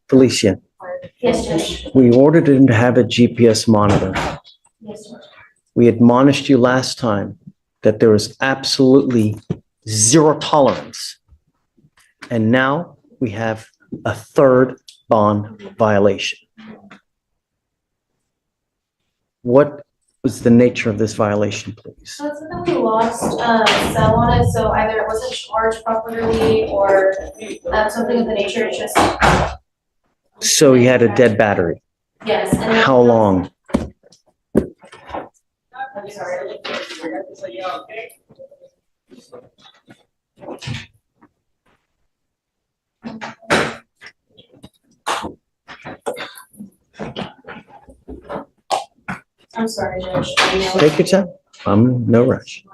Felicia, Yes, Judge. we ordered him to have a GPS monitor. Yes, Judge. We admonished you last time that there was absolutely zero tolerance. And now we have a third bond violation. What was the nature of this violation, please? So it's something we lost cell on it, so either it wasn't charged properly or something of the nature, it's just. So he had a dead battery. Yes. And How long? I'm sorry. I'm sorry, Judge. Take your time. I'm no rush.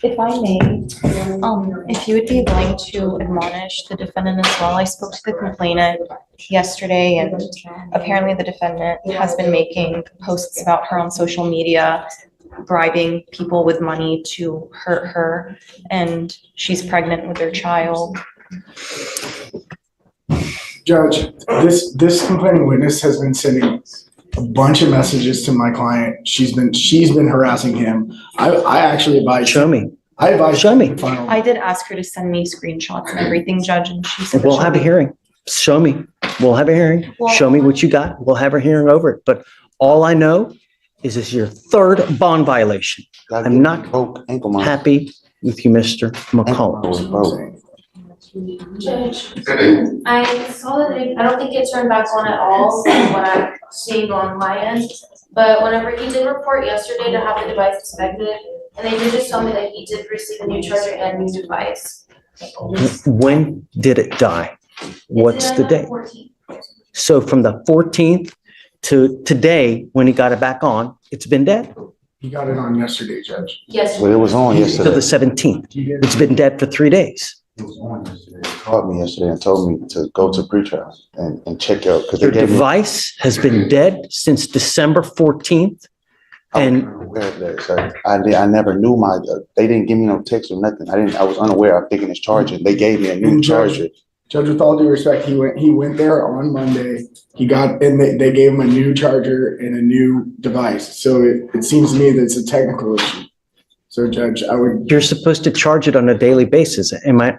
If I may, if you would be willing to admonish the defendant as well. I spoke to the complainant yesterday, and apparently the defendant has been making posts about her on social media, bribing people with money to hurt her, and she's pregnant with their child. Judge, this complaining witness has been sending a bunch of messages to my client. She's been harassing him. I actually advise. Show me. I advise. Show me. I did ask her to send me screenshots and everything, Judge, and she said that We'll have a hearing. Show me. We'll have a hearing. Show me what you got. We'll have a hearing over it. But all I know is this is your third bond violation. I'm not happy with you, Mr. McCollum. Judge, I saw that I don't think it turned back on at all from what I'm seeing on my end. But whenever he did report yesterday to have the device inspected, and they did just tell me that he did receive a new charger and new device. When did it die? What's the date? 14th. So from the 14th to today, when he got it back on, it's been dead? He got it on yesterday, Judge. Yes. Well, it was on To yesterday. the 17th. It's been dead for 3 days. It was on yesterday. They called me yesterday and told me to go to pretrial and check out because Your they gave me. device has been dead since December 14th. And Aware of that, sir. I never knew they didn't give me no text or nothing. I was unaware of thinking it's charging. They gave me a new And Judge, charger. Judge, with all due respect, he went there on Monday. They gave him a new charger and a new device. So it seems to me that it's a technical issue. So Judge, you're supposed to charge it on a daily basis. Am I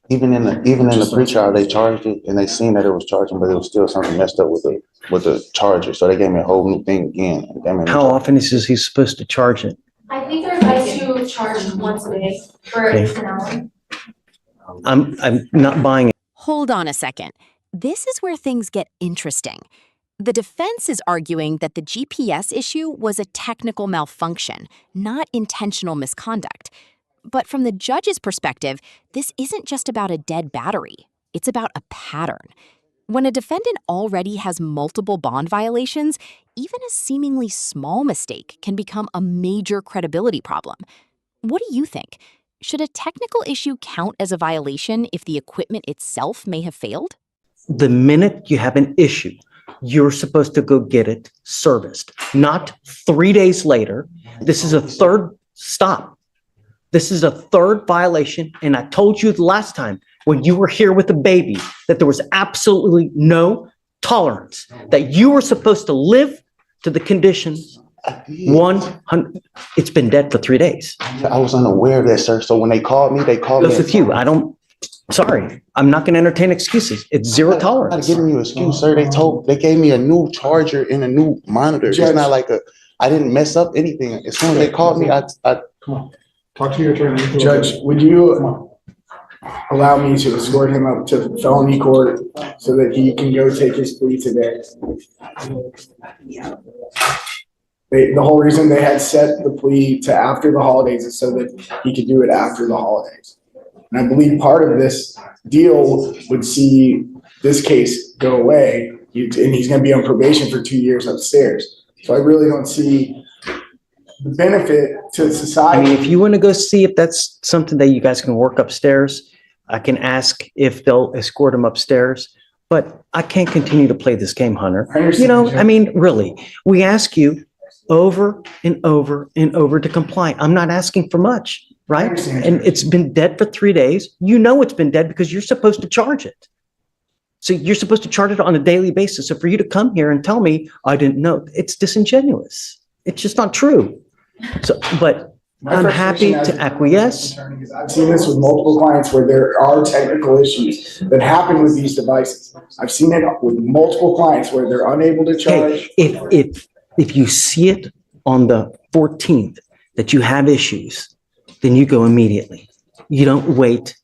Even in the pretrial, they charged it and they seen that it was charging, but it was still something messed up with the charger. So they gave me a whole new thing again. how often is he supposed to charge it? I think they're advised to charge once a day for at least an hour. I'm not buying it. Hold on a second. This is where things get interesting. The defense is arguing that the GPS issue was a technical malfunction, not intentional misconduct. But from the judge's perspective, this isn't just about a dead battery. It's about a pattern. When a defendant already has multiple bond violations, even a seemingly small mistake can become a major credibility problem. What do you think? Should a technical issue count as a violation if the equipment itself may have failed? The minute you have an issue, you're supposed to go get it serviced, not 3 days later. This is a third stop. This is a third violation. And I told you the last time when you were here with the baby that there was absolutely no tolerance, that you were supposed to live to the conditions. 100. It's been dead for 3 days. I was unaware of that, sir. So when they called me, Goes with you. Sorry, I'm not going to entertain excuses. It's zero I'm tolerance. not giving you an excuse, sir. They gave me a new charger and a new monitor. Judge. It's not like I didn't mess up anything. As soon as they called me, I come on, talk to your attorney. Judge, would you allow me to escort him up to felony court so that he can go take his plea today? The whole reason they had set the plea to after the holidays is so that he could do it after the holidays. And I believe part of this deal would see this case go away, and he's going to be on probation for 2 years upstairs. So I really don't see the benefit to society. I mean, if you want to go see if that's something that you guys can work upstairs, I can ask if they'll escort him upstairs, but I can't continue to play this game, Hunter. I understand, You know, Judge. I mean, really, we ask you over and over and over to comply. I'm not asking for much, I right? understand, And Judge. it's been dead for 3 days. You know it's been dead because you're supposed to charge it. So you're supposed to charge it on a daily basis. So for you to come here and tell me, I didn't know, it's disingenuous. It's just not true. So, but My I'm frustration happy as to a acquiesce. attorney is I've seen this with multiple clients where there are technical issues that happen with these devices. I've seen it with multiple clients where they're unable to charge. Okay, if you see it on the 14th that you have issues, then you go immediately. You don't wait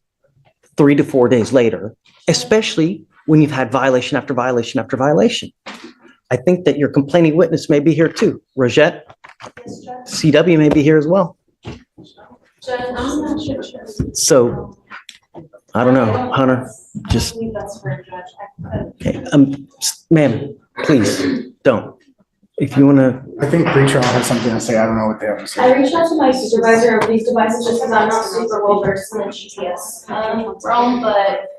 3 to 4 days later, especially when you've had violation after violation after violation. I think that your complaining witness may be here too. Rosette, CW may be here as well. Judge, I'm not sure. So, I don't know, Hunter, just, I believe that's for a judge. okay, ma'am, please, don't. If you wanna, I think pretrial has something to say. I don't know what they have to I say. reached out to my supervisor of these devices just because I'm not super well versed in the GPS realm, but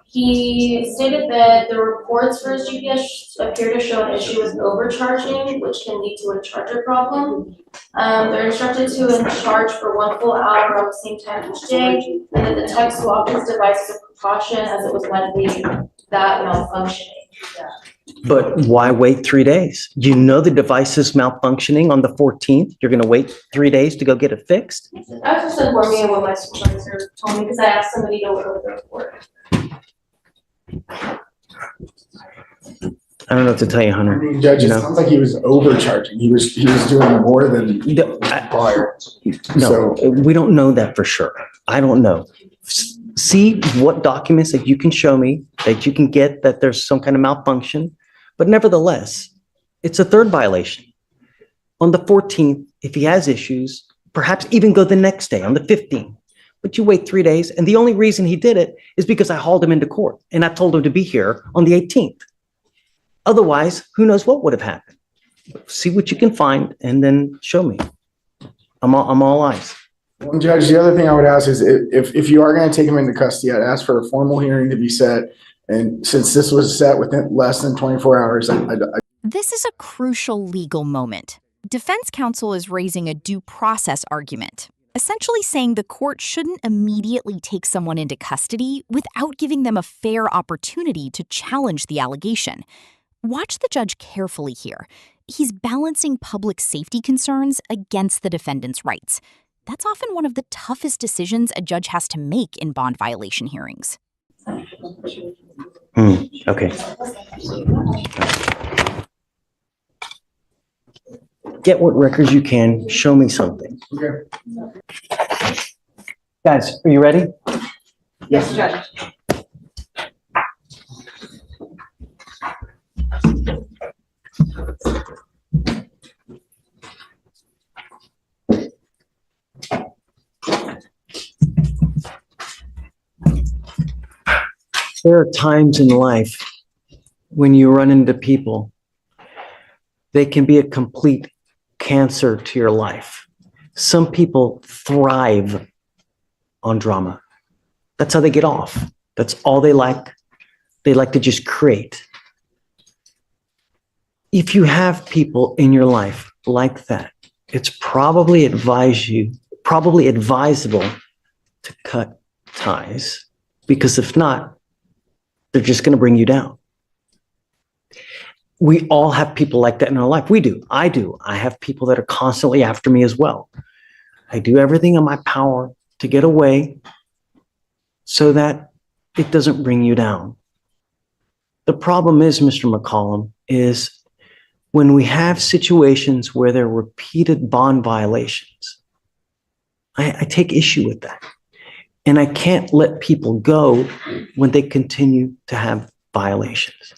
he stated that the reports for his GPS appear to show an issue with overcharging, which can lead to a charger problem. They're instructed to charge for 1 full hour at the same time each day, and that the tech swapped his device as a precaution as it was likely that malfunctioning. but why wait 3 days? You know the device is malfunctioning on the 14th. You're gonna wait 3 days to go get it fixed? I was just informing of what my supervisor told me because I asked somebody to look over the report. I don't know what to tell you, I Hunter. mean, Judge, it You know. sounds like he was overcharging. He was doing more than No, I- prior. No, So- we don't know that for sure. I don't know. See what documents that you can show me, that you can get that there's some kind of malfunction. But nevertheless, it's a third violation. On the 14th, if he has issues, perhaps even go the next day on the 15th. But you wait 3 days, and the only reason he did it is because I hauled him into court and I told him to be here on the 18th. Otherwise, who knows what would have happened? See what you can find and then show me. I'm all eyes. Well, Judge, the other thing I would ask is if you are gonna take him into custody, I'd ask for a formal hearing to be set. And since this was set within less than 24 hours, This is a crucial legal moment. Defense counsel is raising a due process argument, essentially saying the court shouldn't immediately take someone into custody without giving them a fair opportunity to challenge the allegation. Watch the judge carefully here. He's balancing public safety concerns against the defendant's rights. That's often one of the toughest decisions a judge has to make in bond violation hearings. Okay. Get what records you can, show me something. Okay. Guys, are you ready? Yes, Judge. There are times in life when you run into people, they can be a complete cancer to your life. Some people thrive on drama. That's how they get off. That's all they like. They like to just create. If you have people in your life like that, it's probably advisable to cut ties, because if not, they're just going to bring you down. We all have people like that in our life. We do. I do. I have people that are constantly after me as well. I do everything in my power to get away so that it doesn't bring you down. The problem is, Mr. McCollum, is when we have situations where there are repeated bond violations, I take issue with that. And I can't let people go when they continue to have violations.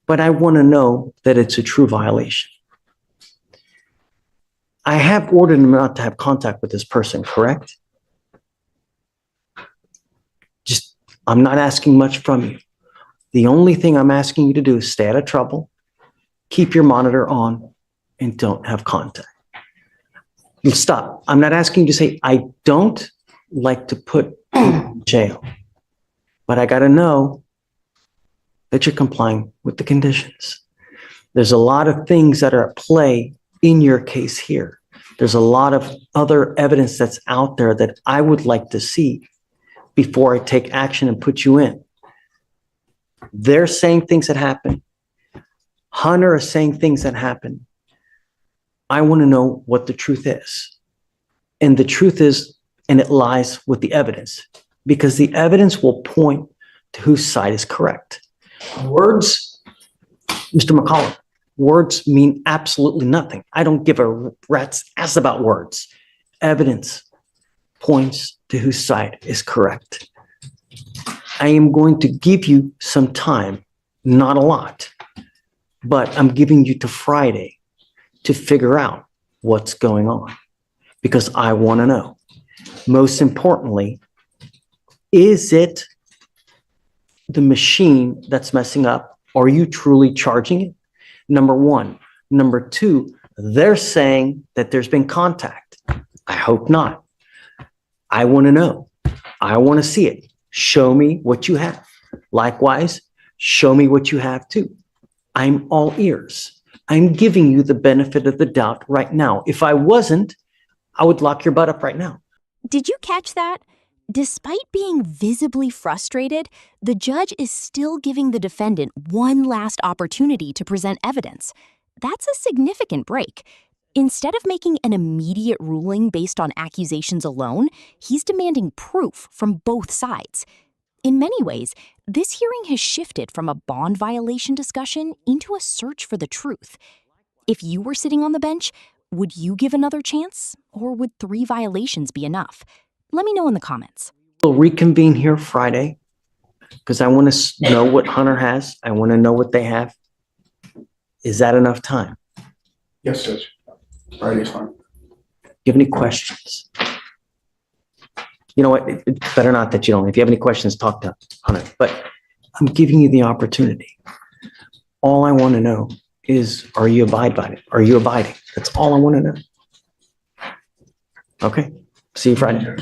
But I want to know that it's a true violation. I have ordered him not to have contact with this person, correct? Just, I'm not asking much from you. The only thing I'm asking you to do is stay out of trouble, keep your monitor on, and don't have contact. You stop. I'm not asking you to say, I don't like to put people in jail. but I got to know that you're complying with the conditions. There's a lot of things that are at play in your case here. There's a lot of other evidence that's out there that I would like to see before I take action and put you in. They're saying things that happen. Hunter is saying things that happen. I want to know what the truth is. And the truth is, and it lies with the evidence, because the evidence will point to whose side is correct. Words, Mr. McCollum, words mean absolutely nothing. I don't give a rat's ass about words. Evidence points to whose side is correct. I am going to give you some time, not a lot, but I'm giving you to Friday to figure out what's going on, because I want to know. Most importantly, is it the machine that's messing up? Are you truly charging it? Number one. Number two, they're saying that there's been contact. I hope not. I want to know. I want to see it. Show me what you have. Likewise, show me what you have too. I'm all ears. I'm giving you the benefit of the doubt right now. If I wasn't, I would lock your butt up right now. Did you catch that? Despite being visibly frustrated, the judge is still giving the defendant one last opportunity to present evidence. That's a significant break. Instead of making an immediate ruling based on accusations alone, he's demanding proof from both sides. In many ways, this hearing has shifted from a bond violation discussion into a search for the truth. If you were sitting on the bench, would you give another chance, or would 3 violations be enough? Let me know in the comments. We'll reconvene here Friday because I want to know what Hunter has. I want to know what they have. Is that enough time? Yes, Judge. Friday's fine. Do you have any questions? You know what? It's better not that you don't. If you have any questions, talk to Hunter. But I'm giving you the opportunity. All I want to know is, are you abiding by it? Are you abiding? That's all I want to know. Okay. See you Friday.